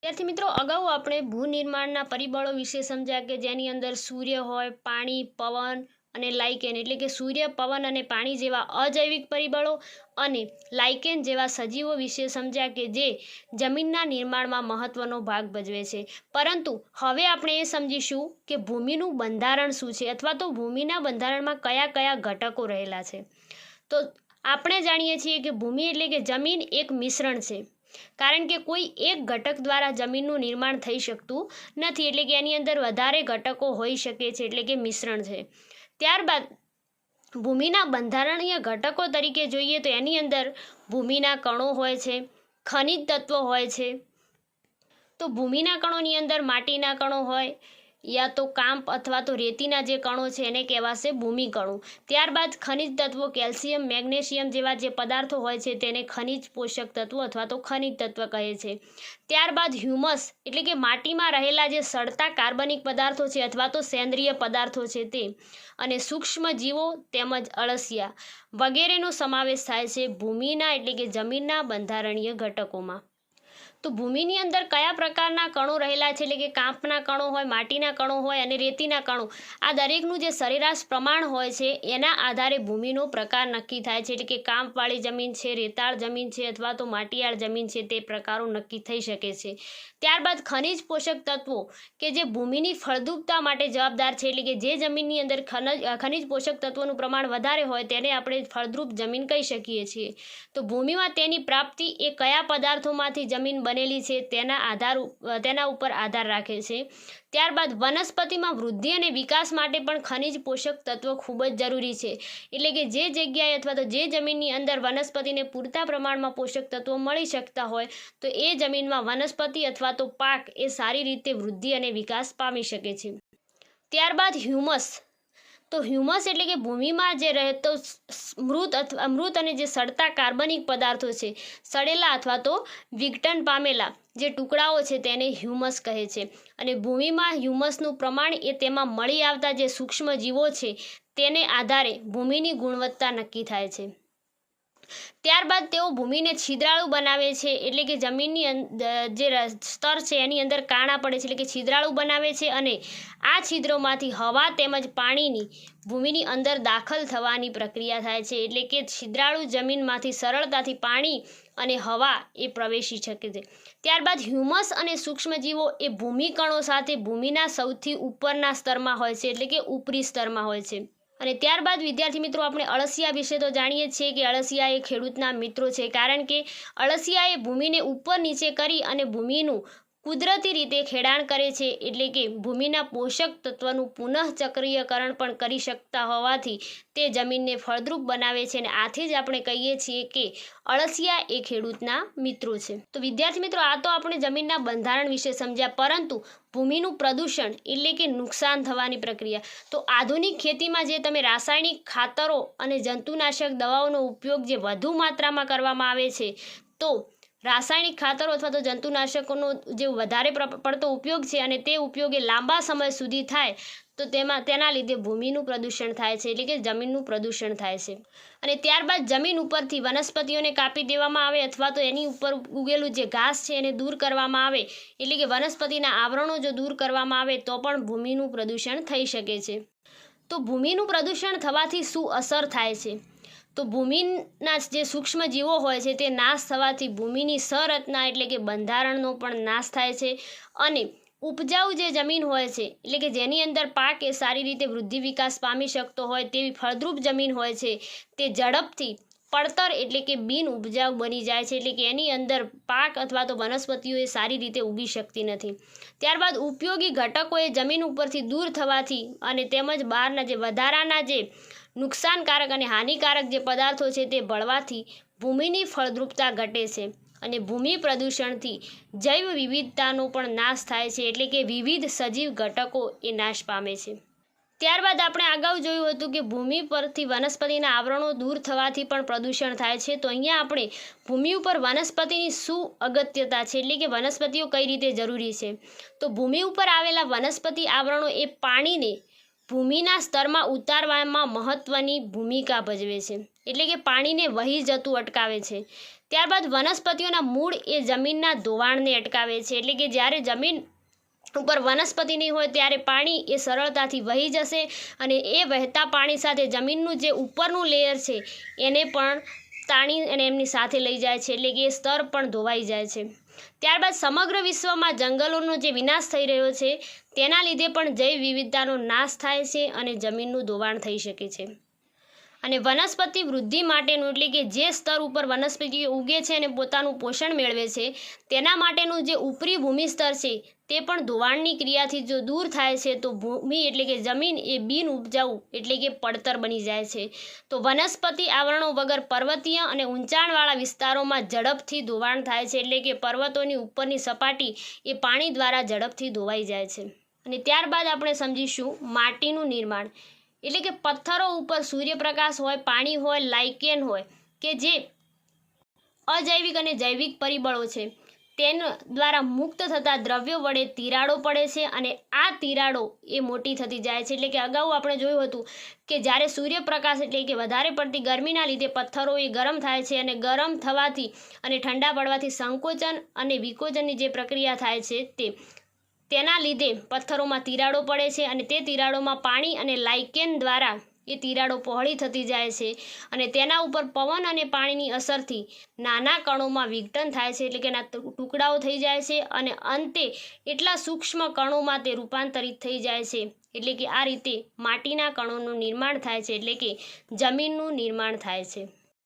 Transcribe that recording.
विद्यार्थी मित्रों अगाऊ આપણે ભૂનિર્માણના પરિબળો વિશે સમજ્યા કે જેની અંદર સૂર્ય હોય, પાણી, પવન અને લાઇકેન એટલે કે સૂર્ય, પવન અને પાણી જેવા અજૈવિક પરિબળો અને લાઇકેન જેવા સજીવો વિશે સમજ્યા કે જે જમીનના નિર્માણમાં મહત્વનો ભાગ ભજવે છે। પરંતુ હવે આપણે એ સમજીશું કે ભૂમિનું બંધારણ શું છે અથવા તો ભૂમિના બંધારણમાં કયા કયા ઘટકો રહેલા છે। તો આપણે જાણીએ છીએ કે ભૂમિ એટલે કે જમીન એક મિશ્રણ છે, કારણ કે કોઈ એક ઘટક દ્વારા જમીનનું નિર્માણ થઈ શકતું નથી, એટલે કે એની અંદર વધારે ઘટકો હોઈ શકે છે, એટલે કે મિશ્રણ છે। ત્યારબાદ ભૂમિના બંધારણીય ઘટકો તરીકે જોઈએ તો એની અંદર ભૂમિના કણો હોય છે, ખનિજ તત્વો હોય છે। તો ભૂમિના કણોની અંદર માટીના કણો હોય या तो कांप अथवा तो रेतीना जे कणों छे एने कहेवाशे भूमिकणों। त्यारबाद खनिज तत्वों कैल्शियम, मैग्नेशियम जेवा जे पदार्थों होय छे तेने खनिज पोषक तत्व अथवा तो खनिज तत्व कहे छे। त्यारबाद ह्यूमस एटले के माटीमां रहेला जे सड़ता कार्बनिक पदार्थों छे अथवा तो सेंद्रिय पदार्थों छे ते अने सूक्ष्म जीवो तेमज अळसिया वगैरेनो समावेश थाय छे भूमिना एटले के जमीनना बंधारणीय घटकोमां। तो भूमिनी अंदर कया प्रकारना कणों रहेला छे એટલે કે કાંપના કણો હોય, માટીના કણો હોય અને રેતીના કણો, આ દરેકનું જે સરેરાશ પ્રમાણ હોય છે એના આધારે ભૂમિનો પ્રકાર નક્કી થાય છે। એટલે કે કાંપવાળી જમીન છે, રેતાળ જમીન છે અથવા તો માટીયાળ જમીન છે તે પ્રકારો નક્કી થઈ શકે છે। ત્યારબાદ ખનિજ પોષક તત્વો કે જે ભૂમિની ફળદ્રુપતા માટે જવાબદાર છે, એટલે કે જે જમીનની અંદર ખનિજ પોષક તત્વોનું પ્રમાણ વધારે હોય તેને આપણે ફળદ્રુપ જમીન કહી શકીએ છીએ। તો ભૂમિમાં તેની પ્રાપ્તિ એ કયા પદાર્થોમાંથી જમીન बनेली है तेना उपर आधार राखे छे। त्यारबाद वनस्पतिमां वृद्धि अने विकास माटे पण खनिज पोषक तत्व खूब ज जरूरी है, एटले के जे जग्याए अथवा तो जे जमीननी अंदर वनस्पतिने पूरता प्रमाणमां पोषक तत्वों मळी शकता होय तो ए जमीनमां वनस्पति अथवा तो पाक ए सारी रीते वृद्धि अने विकास पामी शके छे। त्यारबाद ह्यूमस, तो ह्यूमस एटले के भूमि में जे रहतो मृत अने जे सड़ता कार्बनिक पदार्थों छे, सड़ेला अथवा तो विघटन पामेला जे टुकड़ाओ छे तेने ह्यूमस कहे छे। अने भूमि में ह्यूमसनुं प्रमाण ए तेमां मळी आवता जे सूक्ष्म जीवो छे तेने आधारे भूमिनी गुणवत्ता नक्की थाय छे। त्यारबाद तेओ भूमिने छिद्राळु बनावे छे, एटले के जमीननी जे स्तर छे एनी अंदर काणा पड़े छे, एटले के छिद्राळु बनावे छे अने आ छिद्रोमांथी हवा तेमज पाणीनी भूमिनी अंदर दाखल थवानी प्रक्रिया थाय छे, एटले के छिद्राळु जमीनमांथी सरळताथी पाणी अने हवा ए प्रवेशी शके छे। त्यारबाद ह्यूमस अने सूक्ष्मजीवो ए भूमिकणों साथे भूमिना सौथी उपरना स्तरमां होय छे, एटले के उपरी स्तरमां होय छे। અને ત્યારબાદ વિદ્યાર્થી મિત્રો આપણે અળસિયા વિશે તો જાણીએ છીએ કે અળસિયા એ ખેડૂતના મિત્રો છે, કારણ કે અળસિયાએ ભૂમિને ઉપર નીચે કરી અને ભૂમિનું કુદરતી રીતે ખેડાણ કરે છે, એટલે કે ભૂમિના પોષક તત્વનું પુનઃચક્રીયકરણ પણ કરી શકતા હોવાથી તે જમીનને ફળદ્રુપ બનાવે છે અને આથી જ આપણે કહીએ છીએ કે અળસિયા એ ખેડૂતના મિત્રો છે। તો વિદ્યાર્થી મિત્રો આ તો આપણે જમીનના બંધારણ વિશે સમજ્યા, પરંતુ ભૂમિનું પ્રદૂષણ એટલે કે નુકસાન થવાની પ્રક્રિયા, તો આધુનિક ખેતીમાં જે તમે રાસાયણિક ખાતરો અને જંતુનાશક દવાઓનો ઉપયોગ જે વધુ માત્રામાં કરવામાં આવે છે, તો रासायनिक खातरों अथवा तो जंतुनाशकों जो वधारे पड़तो उपयोग है अने ते उपयोग लांबा समय सुधी थाय तो तेना लीधे भूमिનું प्रदूषण थाय छे, એટલે કે जमीनનું प्रदूषण थाय छे। અને ત્યારબાદ જમીન ઉપરથી વનસ્પતિઓને કાપી દેવામાં આવે અથવા તો એની ઉપર ઉગેલું જે ઘાસ છે એને દૂર કરવામાં આવે, એટલે કે વનસ્પતિના આવરણો જો દૂર કરવામાં આવે તો પણ ભૂમિનું પ્રદૂષણ થઈ શકે છે। તો ભૂમિનું પ્રદૂષણ થવાથી શું અસર થાય છે? तो भूमिना जे सूक्ष्म जीवो होय छे ते नाश थवाथी भूमिनी संरचना एटले के बंधारणनो पण नाश थाय छे अने उपजाऊ जे जमीन होय छे एटले के जेनी अंदर पाक ए सारी रीते वृद्धि विकास पामी शकतो होय तेवी फळद्रुप जमीन होय छे ते झड़पथी पड़तर एटले के बिन उपजाऊ बनी जाय छे, एटले के एनी अंदर पाक अथवा तो वनस्पतिओ ए सारी रीते उगी शकती नथी। त्यारबाद उपयोगी घटको ए जमीन उपरथी दूर थवाथी अने तेमज बहारना जे वधाराना जे नुकसानकारक अने हानिकारक जे पदार्थों छे ते बळवाथी भूमिनी फळद्रुपता घटे छे अने भूमि प्रदूषणथी जैव विविधतानो पण नाश थाय छे, एटले के विविध सजीव घटको ए नाश पामे छे। त्यारबाद आपणे अगाऊ जोयुं हतुं के भूमि परथी वनस्पतिना आवरणो दूर थवाथी पण प्रदूषण थाय छे, तो अहींया आपणे भूमि उपर वनस्पतिनी शुं अगत्यता छे, एटले के वनस्पतिओ कई रीते जरूरी छे। तो भूमि उपर आवेला वनस्पति आवरणो ए पाणीने भूमिना स्तरमां उतारवामां महत्वनी भूमिका भजवे छे, एटले के पाणीने वही जतुं अटकावे छे। ત્યારબાદ વનસ્પતિઓના મૂળ એ જમીનના ધોવાણને અટકાવે છે, એટલે કે જ્યારે જમીન ઉપર વનસ્પતિ નહીં હોય ત્યારે પાણી એ સરળતાથી વહી જશે અને એ વહેતા પાણી સાથે જમીનનું જે ઉપરનું લેયર છે એને પણ તાણી અને એમની સાથે લઈ જાય છે, એટલે કે એ સ્તર પણ ધોવાઈ જાય છે. ત્યારબાદ સમગ્ર વિશ્વમાં જંગલોનો જે વિનાશ થઈ રહ્યો છે તેના લીધે પણ જૈવ વિવિધતાનો નાશ થાય છે અને જમીનનું ધોવાણ થઈ શકે છે. અને વનસ્પતિ વૃદ્ધિ માટેનું એટલે કે જે સ્તર ઉપર વનસ્પતિ ઉગે છે અને પોતાનું પોષણ મેળવે છે તેના માટેનું જે ઉપરી ભૂમિ સ્તર છે તે પણ ધોવાણની ક્રિયાથી જો દૂર થાય છે તો ભૂમિ એટલે કે જમીન એ બિન ઉપજાઉ એટલે કે પડતર બની જાય છે. તો વનસ્પતિ આવરણો વગર પર્વતીય અને ઊંચાણવાળા વિસ્તારોમાં ઝડપથી ધોવાણ થાય છે, એટલે કે પર્વતોની ઉપરની સપાટી એ પાણી દ્વારા ઝડપથી ધોવાઈ જાય છે. અને ત્યારબાદ આપણે સમજીશું માટીનું નિર્માણ, એટલે કે પથ્થરો ઉપર સૂર્યપ્રકાશ હોય, પાણી હોય, લાઇકેન હોય કે જે અજૈવિક અને જૈવિક પરિબળો છે તેના દ્વારા મુક્ત થતા દ્રવ્યો વડે તિરાડો પડે છે અને આ તિરાડો એ મોટી થતી જાય છે. એટલે કે અગાઉ આપણે જોયું હતું કે જ્યારે સૂર્યપ્રકાશ એટલે કે વધારે પડતી ગરમીના લીધે પથ્થરો એ ગરમ થાય છે અને ગરમ થવાથી અને ઠંડા પડવાથી સંકોચન અને વિકોચનની જે પ્રક્રિયા થાય છે તેના લીધે પથ્થરોમાં તિરાડો પડે છે અને તે તિરાડોમાં પાણી અને લાઇકેન દ્વારા એ તિરાડો પહોળી થતી જાય છે અને તેના ઉપર પવન અને પાણીની અસરથી નાના કણોમાં વિઘટન થાય છે, એટલે કે એના ટુકડાઓ થઈ જાય છે અને અંતે એટલા સૂક્ષ્મ કણોમાં તે રૂપાંતરિત થઈ જાય છે. એટલે કે આ રીતે માટીના કણોનું નિર્માણ થાય છે, એટલે કે જમીનનું નિર્માણ થાય છે.